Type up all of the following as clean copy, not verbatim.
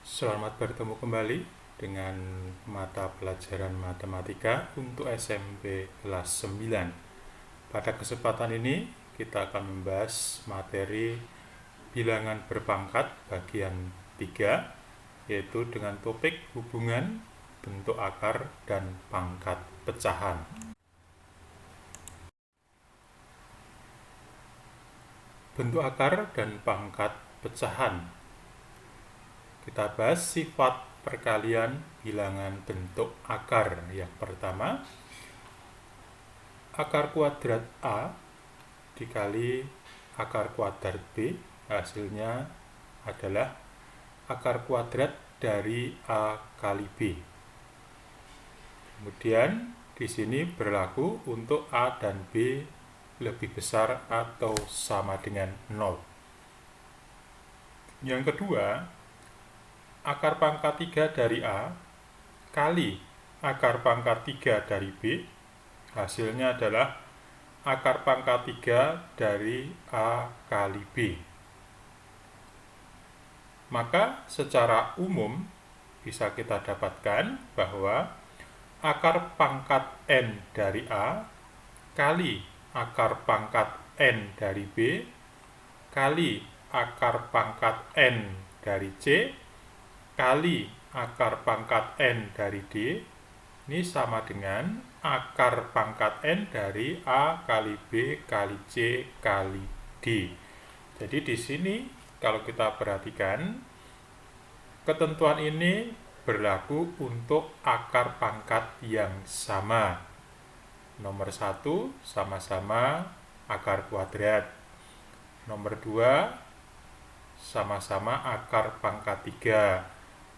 Selamat bertemu kembali dengan mata pelajaran matematika untuk SMP kelas 9. Pada kesempatan ini kita akan membahas materi bilangan berpangkat bagian 3, yaitu dengan topik hubungan bentuk akar dan pangkat pecahan. Bentuk akar dan pangkat pecahan. Kita bahas sifat perkalian bilangan bentuk akar. Yang pertama, akar kuadrat A dikali akar kuadrat B, hasilnya adalah akar kuadrat dari A kali B. Kemudian di sini berlaku untuk A dan B lebih besar atau sama dengan 0. Yang kedua, akar pangkat 3 dari A kali akar pangkat 3 dari B, hasilnya adalah akar pangkat 3 dari A kali B. Maka secara umum bisa kita dapatkan bahwa akar pangkat N dari A kali akar pangkat N dari B kali akar pangkat N dari C kali akar pangkat N dari D, ini sama dengan akar pangkat N dari A kali B kali C kali D. Jadi di sini kalau kita perhatikan, ketentuan ini berlaku untuk akar pangkat yang sama. Nomor 1 sama-sama akar kuadrat. Nomor 2 sama-sama akar pangkat 3.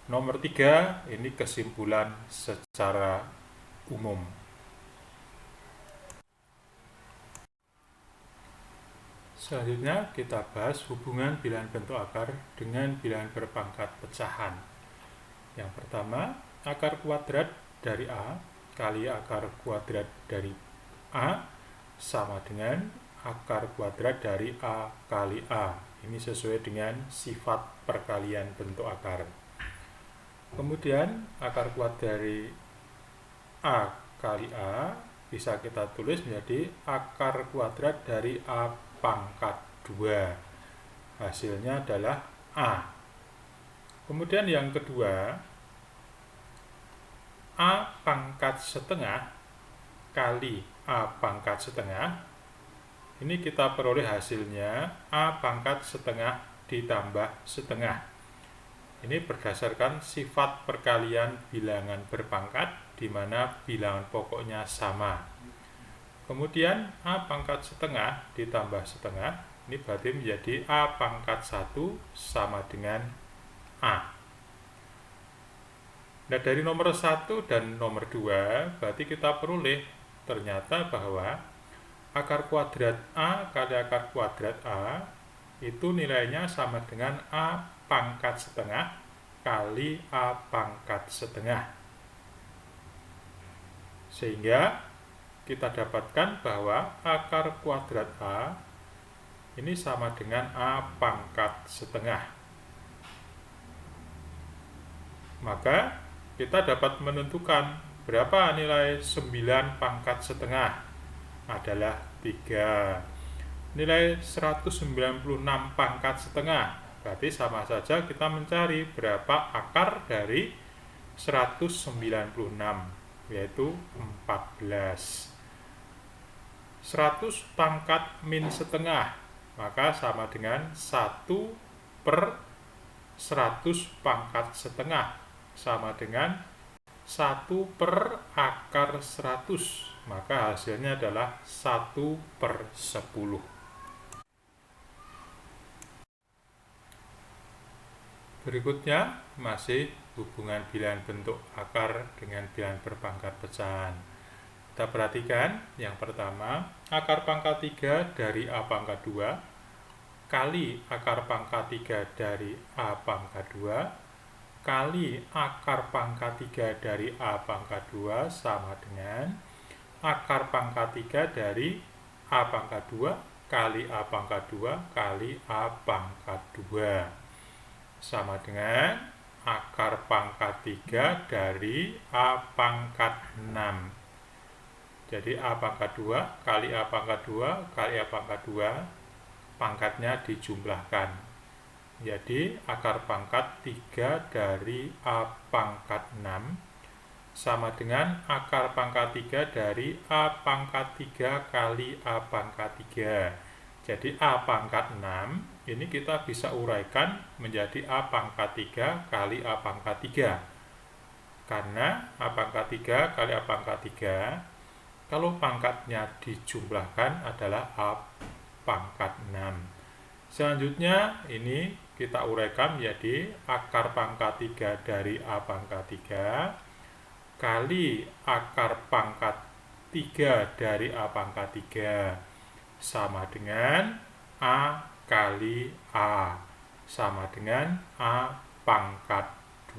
Nomor 3, ini kesimpulan secara umum. Selanjutnya kita bahas hubungan bilangan bentuk akar dengan bilangan berpangkat pecahan. Yang pertama, akar kuadrat dari A kali akar kuadrat dari A sama dengan akar kuadrat dari A kali A. Ini sesuai dengan sifat perkalian bentuk akar. Kemudian akar kuadrat dari A kali A bisa kita tulis menjadi akar kuadrat dari A pangkat 2. Hasilnya adalah A. Kemudian yang kedua, A pangkat setengah kali A pangkat setengah. Ini kita peroleh hasilnya A pangkat setengah ditambah setengah. Ini berdasarkan sifat perkalian bilangan berpangkat, di mana bilangan pokoknya sama. Kemudian A pangkat setengah ditambah setengah, ini berarti menjadi A pangkat 1 sama dengan A. Nah, dari nomor 1 dan nomor 2, berarti kita peroleh ternyata bahwa akar kuadrat A kali akar kuadrat A itu nilainya sama dengan A pangkat setengah kali A pangkat setengah. Sehingga kita dapatkan bahwa akar kuadrat A ini sama dengan A pangkat setengah. Maka kita dapat menentukan berapa nilai 9 pangkat setengah adalah 3. Nilai 196 pangkat setengah, berarti sama saja kita mencari berapa akar dari 196, yaitu 14. 100 pangkat min setengah, maka sama dengan 1 per 100 pangkat setengah, sama dengan 1 per akar 100, maka hasilnya adalah 1 per 10. Berikutnya masih hubungan bilangan bentuk akar dengan bilangan berpangkat pecahan. Kita perhatikan yang pertama, akar pangkat 3 dari A pangkat 2 kali akar pangkat 3 dari A pangkat 2 kali akar pangkat 3 dari A pangkat 2 sama dengan akar pangkat 3 dari A pangkat 2 kali A pangkat 2 kali A pangkat 2 sama dengan akar pangkat 3 dari A pangkat 6. Jadi A pangkat 2 kali A pangkat 2 kali A pangkat 2, pangkatnya dijumlahkan. Jadi akar pangkat 3 dari A pangkat 6 sama dengan akar pangkat 3 dari A pangkat 3 kali A pangkat 3. Jadi A pangkat 6 ini kita bisa uraikan menjadi A pangkat 3 kali A pangkat 3. Karena A pangkat 3 kali A pangkat 3, kalau pangkatnya dijumlahkan adalah A pangkat 6. Selanjutnya ini kita uraikan menjadi akar pangkat 3 dari A pangkat 3 kali akar pangkat 3 dari A pangkat 3 sama dengan A kali A sama dengan A pangkat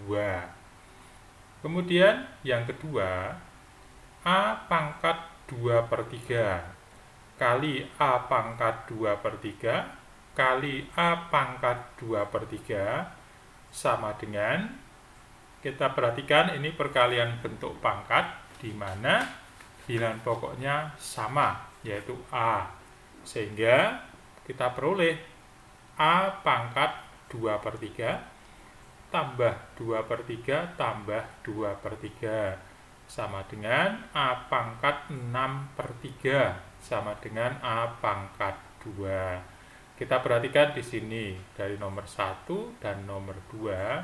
2. Kemudian yang kedua, A pangkat 2/3 kali A pangkat 2/3 kali A pangkat 2/3 sama dengan, kita perhatikan ini perkalian bentuk pangkat di mana bilangan pokoknya sama, yaitu A. Sehingga kita peroleh A pangkat 2/3 tambah 2/3 tambah 2/3 sama dengan A pangkat 6/3 sama dengan A pangkat 2. Kita perhatikan di sini dari nomor 1 dan nomor 2,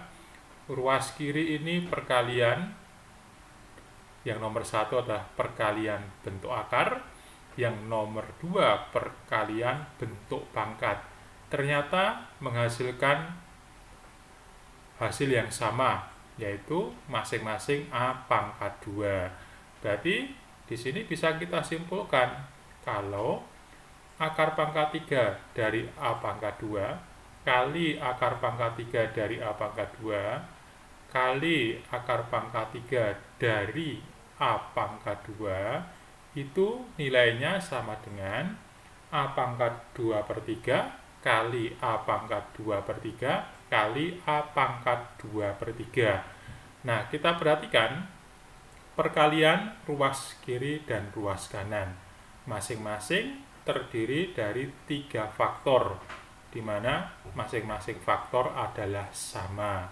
ruas kiri ini perkalian. Yang nomor 1 adalah perkalian bentuk akar, yang nomor 2 perkalian bentuk pangkat. Ternyata menghasilkan hasil yang sama, yaitu masing-masing A pangkat 2. Berarti di sini bisa kita simpulkan kalau akar pangkat 3 dari A pangkat 2 kali akar pangkat 3 dari A pangkat 2 kali akar pangkat 3 dari A pangkat 2 itu nilainya sama dengan A pangkat 2/3 kali A pangkat 2/3 kali A pangkat 2/3. Nah, kita perhatikan perkalian ruas kiri dan ruas kanan. Masing-masing terdiri dari 3 faktor, di mana masing-masing faktor adalah sama.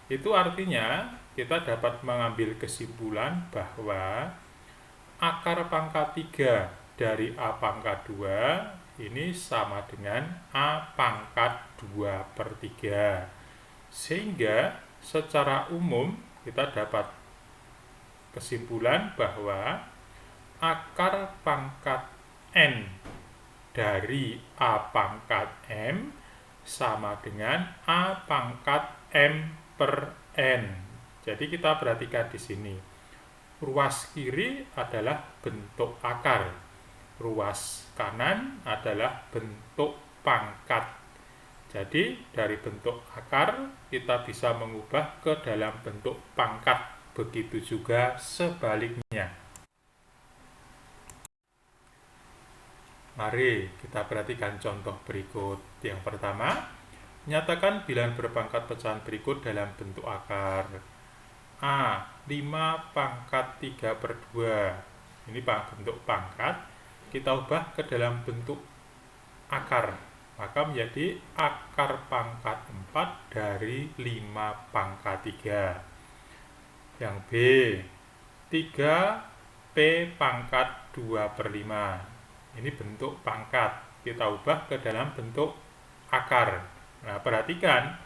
Itu artinya kita dapat mengambil kesimpulan bahwa akar pangkat 3 dari A pangkat 2 ini sama dengan A pangkat 2/3. Sehingga secara umum kita dapat kesimpulan bahwa akar pangkat N dari A pangkat M sama dengan A pangkat M/N. Jadi kita perhatikan di sini. Ruas kiri adalah bentuk akar, ruas kanan adalah bentuk pangkat. Jadi dari bentuk akar kita bisa mengubah ke dalam bentuk pangkat, begitu juga sebaliknya. Mari kita perhatikan contoh berikut. Yang pertama, nyatakan bilangan berpangkat pecahan berikut dalam bentuk akar. A, 5 pangkat 3/2. Ini bentuk pangkat, kita ubah ke dalam bentuk akar. Maka menjadi akar pangkat 4 dari 5 pangkat 3. Yang B, 3P pangkat 2/5. Ini bentuk pangkat, kita ubah ke dalam bentuk akar. Nah, perhatikan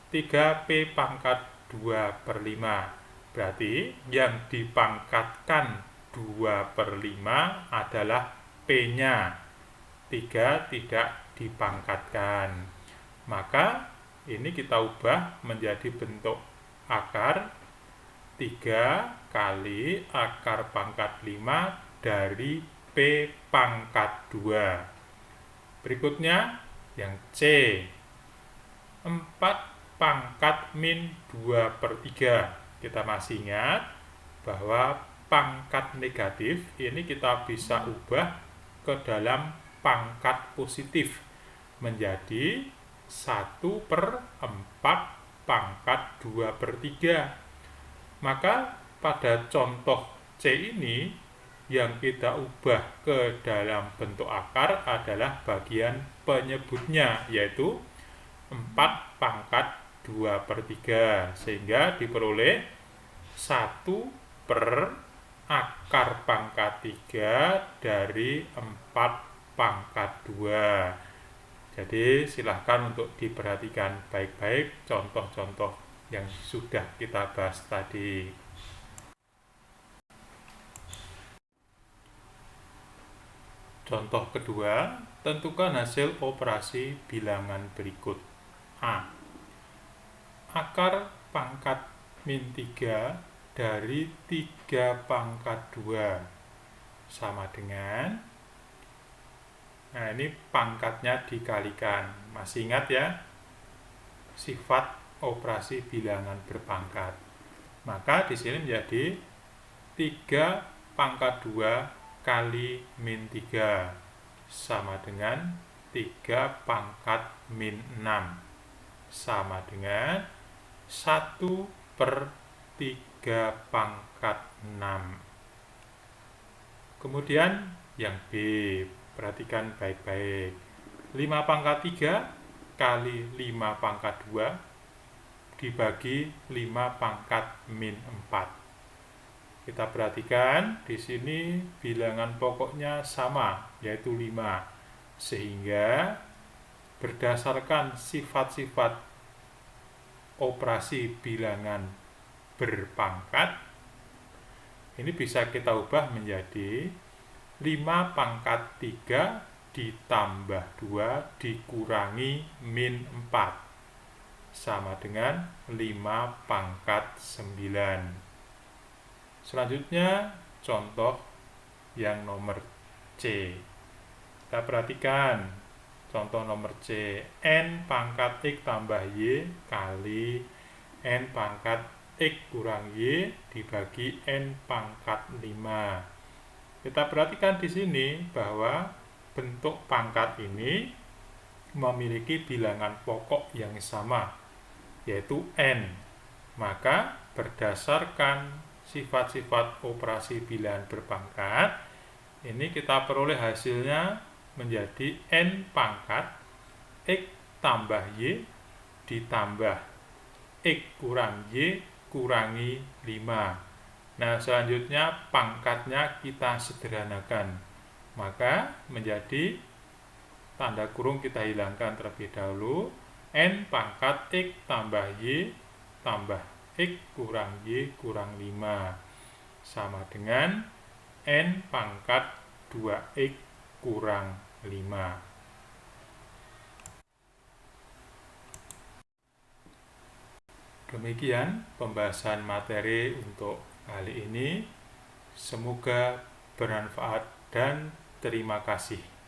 3P pangkat 2/5. Berarti yang dipangkatkan 2/5 adalah P-nya. 3 tidak dipangkatkan. Maka ini kita ubah menjadi bentuk akar 3 kali akar pangkat 5 dari P pangkat 2. Berikutnya yang C, 4 pangkat min 2/3. Kita masih ingat bahwa pangkat negatif ini kita bisa ubah ke dalam pangkat positif menjadi 1/4 pangkat 2. 2/3. Maka pada contoh C ini yang kita ubah ke dalam bentuk akar adalah bagian penyebutnya, yaitu 4/2/3, sehingga diperoleh 1 per akar pangkat 3 dari 4/2. Jadi silahkan untuk diperhatikan baik-baik contoh-contoh yang sudah kita bahas tadi. Contoh kedua, tentukan hasil operasi bilangan berikut. A. Akar pangkat min 3 dari 3/2 sama dengan, nah ini pangkatnya dikalikan. Masih ingat ya sifat operasi bilangan berpangkat. Maka di sini menjadi 3/2 kali min 3 sama dengan 3/6 sama dengan 1/3/6. Kemudian yang B, perhatikan baik-baik. 5/3 kali 5/2 dibagi 5/-4. Kita perhatikan di sini bilangan pokoknya sama, yaitu 5. Sehingga berdasarkan sifat-sifat operasi bilangan berpangkat, ini bisa kita ubah menjadi 5/3 ditambah 2 dikurangi min 4 sama dengan 5/9. Selanjutnya contoh yang nomor C. Kita perhatikan contoh nomor C. N pangkat X tambah Y kali N pangkat X kurang Y dibagi N pangkat 5. Kita perhatikan di sini bahwa bentuk pangkat ini memiliki bilangan pokok yang sama, yaitu N. Maka berdasarkan sifat-sifat operasi bilangan berpangkat, ini kita peroleh hasilnya menjadi N pangkat X tambah Y ditambah X kurang Y kurangi 5. Nah, selanjutnya pangkatnya kita sederhanakan. Maka menjadi tanda kurung kita hilangkan terlebih dahulu. N pangkat X tambah Y tambah X kurang Y kurang 5 sama dengan N pangkat 2X kurang 5. Demikian pembahasan materi untuk kali ini. Semoga bermanfaat dan terima kasih.